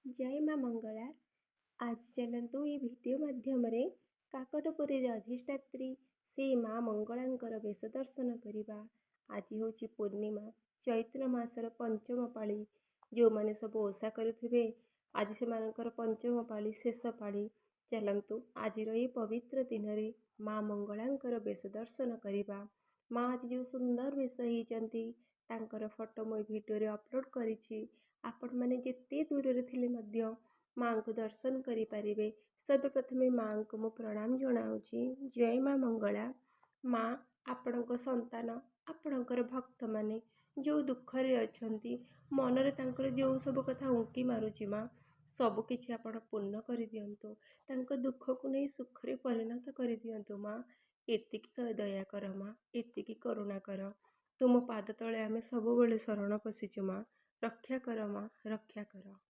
जय माँ मंगला। आज चलतु ये भिडियो माध्यम काकटपुरी अधिष्ठात्री से माँ मंगलांकर बेश दर्शन करवा। आज हूँ पूर्णिमा चैत्र मासर पंचम पाली। जो मैंने सब ओषा करुवे आज से पंचम पाली शेष पाली। चलतु आज ये पवित्र दिन में माँ मंगलांकर बेश दर्शन करवा। माँ आज जो सुंदर बेश होती फोटो मुझे भिडियो अपलोड करी। आपण मैंने जिते दूर थे माँ को दर्शन करें। सर्वप्रथम माँ को मु प्रणाम जनाऊँगी। जय माँ मंगला। माँ आपण संतान आपणकर भक्त माने जो दुखरे अच्छी मनरे जो सब कथा उंकी मारुची माँ सबकि आपण पूर्ण कर दिंतु। दुख को नहीं सुखरे परिणत कर दिंतु। माँ एतिकी दया कर माँ, एतिकी करुणा कर। तुम पाद तले आमे सब शरण पशिचु माँ, रक्षा कर माँ, रक्षा कर।